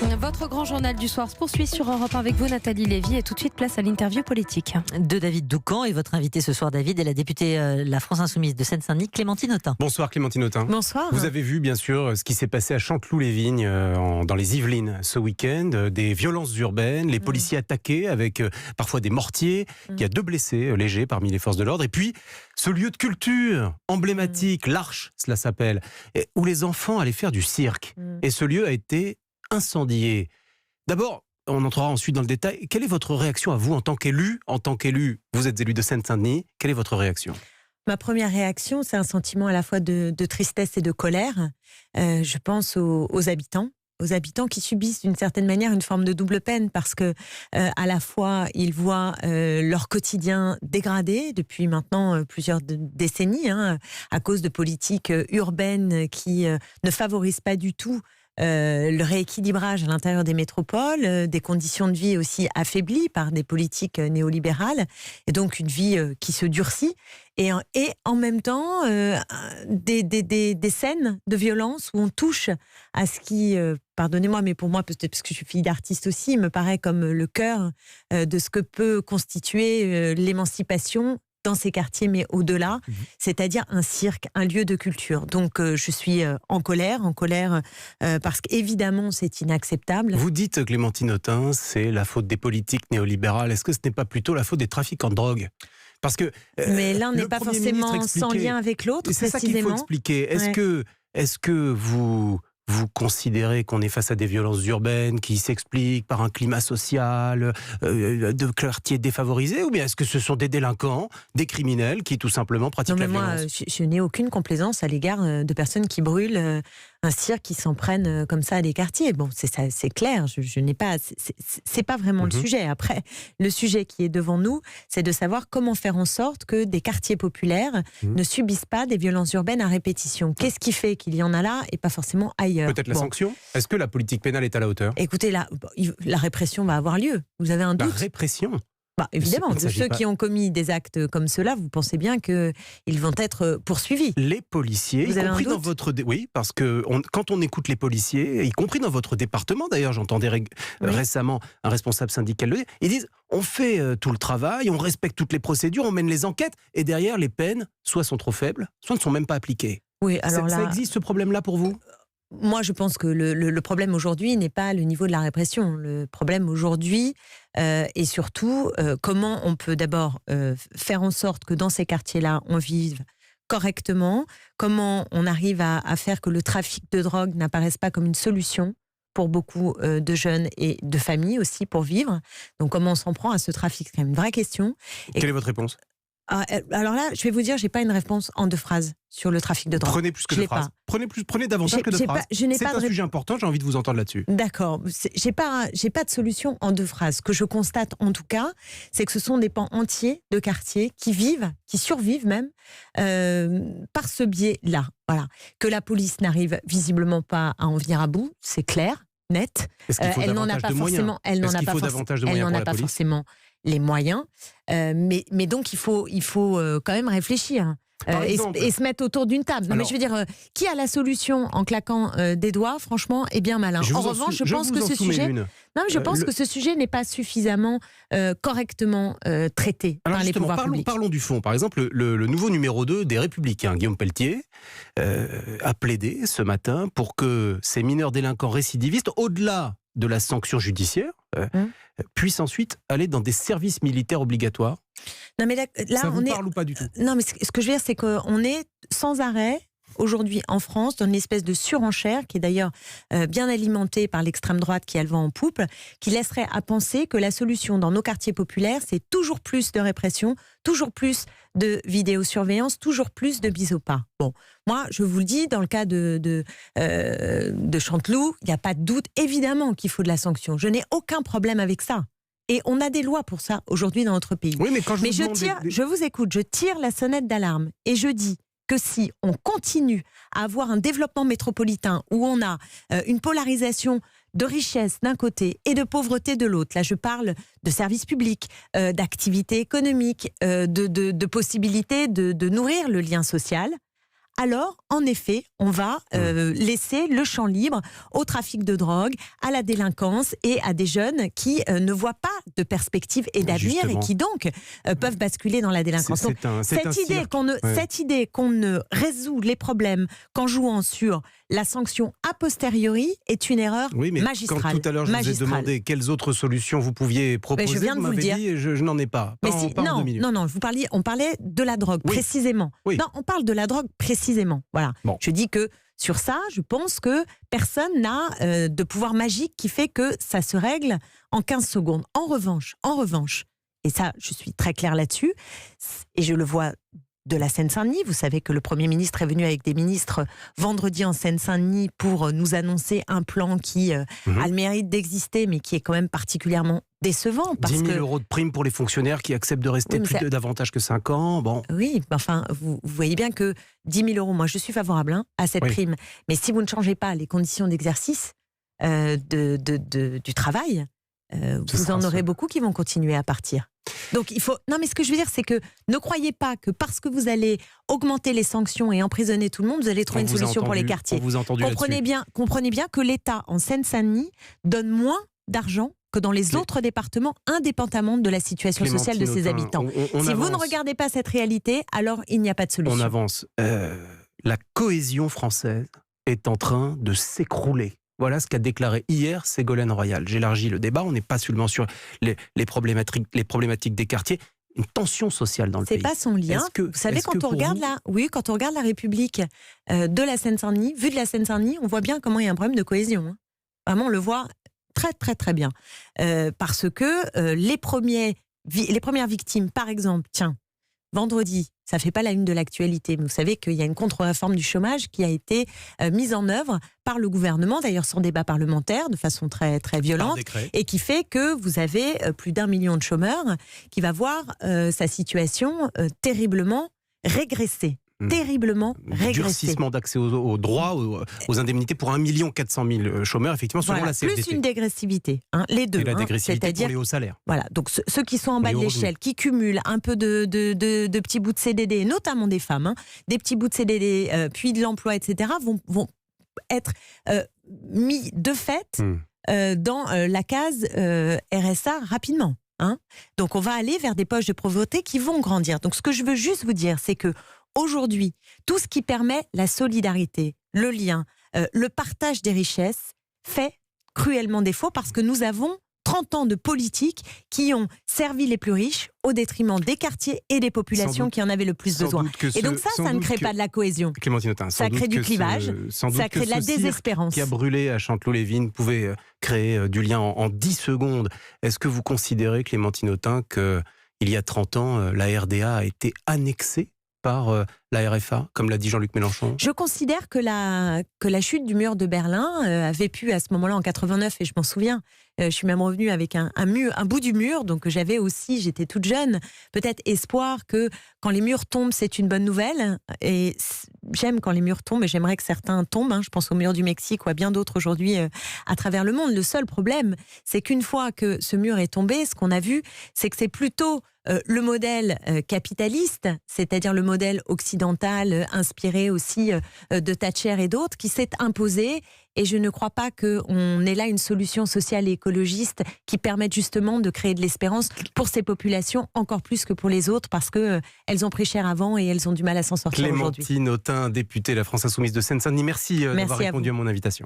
Votre grand journal du soir se poursuit sur Europe 1 avec vous, Nathalie Lévy, et tout de suite place à l'interview politique. De David Doucan, et votre invité ce soir, David, est la députée La France Insoumise de Seine-Saint-Denis, Clémentine Autain. Bonsoir Clémentine Autain. Bonsoir. Vous avez vu bien sûr ce qui s'est passé à Chanteloup-les-Vignes dans les Yvelines ce week-end, des violences urbaines, les policiers attaqués avec parfois des mortiers, il y a 2 blessés légers parmi les forces de l'ordre, et puis ce lieu de culture emblématique, l'Arche cela s'appelle, où les enfants allaient faire du cirque, et ce lieu a été incendié. D'abord, on entrera ensuite dans le détail. Quelle est votre réaction à vous en tant qu'élu ? En tant qu'élu, vous êtes élu de Seine-Saint-Denis. Quelle est votre réaction ? Ma première réaction, c'est un sentiment à la fois de tristesse et de colère. Je pense aux habitants qui subissent d'une certaine manière une forme de double peine parce que à la fois ils voient leur quotidien dégradé depuis maintenant plusieurs décennies à cause de politiques urbaines qui ne favorisent pas du tout le rééquilibrage à l'intérieur des métropoles, des conditions de vie aussi affaiblies par des politiques néolibérales, et donc une vie qui se durcit, et en même temps des scènes de violence où on touche à ce qui, pardonnez-moi, mais pour moi, peut-être parce que je suis fille d'artiste aussi, me paraît comme le cœur de ce que peut constituer l'émancipation dans ces quartiers, mais au-delà, c'est-à-dire un cirque, un lieu de culture. Donc je suis en colère parce qu'évidemment c'est inacceptable. Vous dites, Clémentine Autain, c'est la faute des politiques néolibérales. Est-ce que ce n'est pas plutôt la faute des trafiquants de drogue ? Parce que mais l'un n'est pas forcément sans lien avec l'autre, c'est ça qu'il faut expliquer. Est-ce que vous considérez qu'on est face à des violences urbaines qui s'expliquent par un climat social, de quartiers défavorisés, ou bien est-ce que ce sont des délinquants, des criminels qui tout simplement pratiquent la violence ? Je n'ai aucune complaisance à l'égard de personnes qui brûlent un cirque, qui s'en prennent comme ça à des quartiers. Bon, c'est clair, je n'ai pas... C'est pas vraiment le sujet. Après, le sujet qui est devant nous, c'est de savoir comment faire en sorte que des quartiers populaires ne subissent pas des violences urbaines à répétition. Qu'est-ce qui fait qu'il y en a là et pas forcément ailleurs ? Peut-être la sanction ? Est-ce que la politique pénale est à la hauteur ? Écoutez, la répression va avoir lieu. Vous avez un doute ? La répression ? Évidemment, de ceux qui ont commis des actes comme ceux-là, vous pensez bien qu'ils vont être poursuivis. Les policiers, y compris dans votre... Oui, parce que quand on écoute les policiers, y compris dans votre département, d'ailleurs, j'entendais récemment un responsable syndical le dire, ils disent, on fait tout le travail, on respecte toutes les procédures, on mène les enquêtes, et derrière, les peines, soit sont trop faibles, soit ne sont même pas appliquées. Oui, alors ça existe ce problème-là pour vous ? Moi, je pense que le problème aujourd'hui n'est pas le niveau de la répression. Le problème aujourd'hui est surtout comment on peut d'abord faire en sorte que dans ces quartiers-là, on vive correctement, comment on arrive à faire que le trafic de drogue n'apparaisse pas comme une solution pour beaucoup de jeunes et de familles aussi pour vivre. Donc comment on s'en prend à ce trafic, c'est quand même une vraie question. Quelle est votre réponse ? Alors là, je vais vous dire, j'ai pas une réponse en 2 phrases sur le trafic de drogue. Prenez plus que 2 phrases. Prenez davantage que 2 phrases. C'est un sujet important, j'ai envie de vous entendre là-dessus. D'accord. J'ai pas de solution en 2 phrases. Ce que je constate en tout cas, c'est que ce sont des pans entiers de quartiers qui vivent, qui survivent même, par ce biais-là. Voilà. Que la police n'arrive visiblement pas à en venir à bout, c'est clair, net. Elle n'en a pas forcément. Elle n'en a pas forcément les moyens, mais donc il faut quand même réfléchir et se mettre autour d'une table. Non, mais je veux dire, qui a la solution en claquant des doigts, franchement, est bien malin. En revanche, je pense que ce sujet n'est pas suffisamment correctement traité par les pouvoirs publics. Parlons du fond. Par exemple, le nouveau numéro 2 des Républicains, Guillaume Pelletier, a plaidé ce matin pour que ces mineurs délinquants récidivistes, au-delà de la sanction judiciaire, puissent ensuite aller dans des services militaires obligatoires. Non, mais là ça vous parle ou pas du tout ? Non, mais ce que je veux dire, c'est qu'on est sans arrêt aujourd'hui en France dans une espèce de surenchère qui est d'ailleurs bien alimentée par l'extrême droite qui a le vent en poupe, qui laisserait à penser que la solution dans nos quartiers populaires, c'est toujours plus de répression, toujours plus de vidéosurveillance, toujours plus de bis au pas. Bon, moi, je vous le dis, dans le cas de Chanteloup, il n'y a pas de doute, évidemment qu'il faut de la sanction. Je n'ai aucun problème avec ça. Et on a des lois pour ça aujourd'hui dans notre pays. Oui, mais je vous écoute, je tire la sonnette d'alarme et je dis que si on continue à avoir un développement métropolitain où on a une polarisation de richesse d'un côté et de pauvreté de l'autre, là je parle de services publics, d'activités économiques, de possibilités de nourrir le lien social, alors en effet, on va laisser le champ libre au trafic de drogue, à la délinquance et à des jeunes qui ne voient pas de perspective et d'avenir Justement. et qui donc peuvent basculer dans la délinquance. Donc, cette idée qu'on ne résout les problèmes qu'en jouant sur la sanction a posteriori est une erreur Oui, mais magistrale. quand tout à l'heure je vous ai demandé quelles autres solutions vous pouviez proposer, je viens de vous vous le m'avez dire. dit je n'en ai pas. Non, on parlait de la drogue, Oui. précisément. Oui. Non, on parle de la drogue précisément. Voilà. Bon. Je dis que sur ça, je pense que personne n'a de pouvoir magique qui fait que ça se règle en 15 secondes. En revanche, et ça, je suis très claire là-dessus, et je le vois de la Seine-Saint-Denis. Vous savez que le Premier ministre est venu avec des ministres vendredi en Seine-Saint-Denis pour nous annoncer un plan qui a le mérite d'exister, mais qui est quand même particulièrement décevant. 10 000 euros de prime pour les fonctionnaires qui acceptent de rester davantage que 5 ans. Bon. Oui, enfin, vous voyez bien que 10 000 euros, moi je suis favorable à cette prime, mais si vous ne changez pas les conditions d'exercice du travail, vous en aurez beaucoup qui vont continuer à partir. Donc il faut. Non, mais ce que je veux dire, c'est que ne croyez pas que parce que vous allez augmenter les sanctions et emprisonner tout le monde, vous allez trouver une solution pour les quartiers. Comprenez bien que l'État en Seine-Saint-Denis donne moins d'argent que dans les autres départements, indépendamment de la situation sociale de ses habitants. Si vous ne regardez pas cette réalité, alors il n'y a pas de solution. On avance. La cohésion française est en train de s'écrouler. Voilà ce qu'a déclaré hier Ségolène Royal. J'élargis le débat, on n'est pas seulement sur les problématiques des quartiers, une tension sociale dans le pays. C'est pas son lien. Vous savez, quand on regarde la République de la Seine-Saint-Denis, vue de la Seine-Saint-Denis, on voit bien comment il y a un problème de cohésion. Hein. Vraiment, on le voit très très très bien. Parce que les premières victimes, par exemple, vendredi, ça ne fait pas la une de l'actualité, mais vous savez qu'il y a une contre-réforme du chômage qui a été mise en œuvre par le gouvernement, d'ailleurs sans débat parlementaire, de façon très, très violente, et qui fait que vous avez plus d'1 million de chômeurs qui va voir sa situation terriblement régresser. Terriblement régressé. Durcissement d'accès aux droits, aux indemnités pour 1 400 000 chômeurs, effectivement, selon la CFDT. Plus une dégressivité, les deux. Et la dégressivité c'est-à-dire pour les hauts salaires. Voilà, donc ceux qui sont en bas de l'échelle, qui cumulent un peu de petits bouts de CDD, notamment des femmes, des petits bouts de CDD, puis de l'emploi, etc., vont être mis de fait dans la case RSA rapidement. Donc on va aller vers des poches de pauvreté qui vont grandir. Donc ce que je veux juste vous dire, c'est que aujourd'hui, tout ce qui permet la solidarité, le lien, le partage des richesses fait cruellement défaut parce que nous avons 30 ans de politique qui ont servi les plus riches au détriment des quartiers et des populations qui en avaient le plus besoin. Et donc ça ne crée pas de la cohésion. Clémentine Autain, ça crée du clivage, ça crée de la désespérance. Qui a brûlé à Chanteloup-les-Vignes pouvait créer du lien en 10 secondes. Est-ce que vous considérez, Clémentine Autain, qu'il y a 30 ans, la RDA a été annexée par la RFA, comme l'a dit Jean-Luc Mélenchon? Je considère que la chute du mur de Berlin avait pu, à ce moment-là, en 89, et je m'en souviens, je suis même revenue avec un bout du mur, donc j'avais aussi, j'étais toute jeune, peut-être espoir que quand les murs tombent, c'est une bonne nouvelle. Et j'aime quand les murs tombent, et j'aimerais que certains tombent. Je pense au mur du Mexique ou à bien d'autres aujourd'hui à travers le monde. Le seul problème, c'est qu'une fois que ce mur est tombé, ce qu'on a vu, c'est que c'est plutôt le modèle capitaliste, c'est-à-dire le modèle occidental, inspiré aussi de Thatcher et d'autres, qui s'est imposé. Et je ne crois pas qu'on ait là une solution sociale et écologiste qui permette justement de créer de l'espérance pour ces populations, encore plus que pour les autres, parce qu'elles ont pris cher avant et elles ont du mal à s'en sortir aujourd'hui. Clémentine Autain, députée de la France Insoumise de Seine-Saint-Denis, merci d'avoir répondu à mon invitation.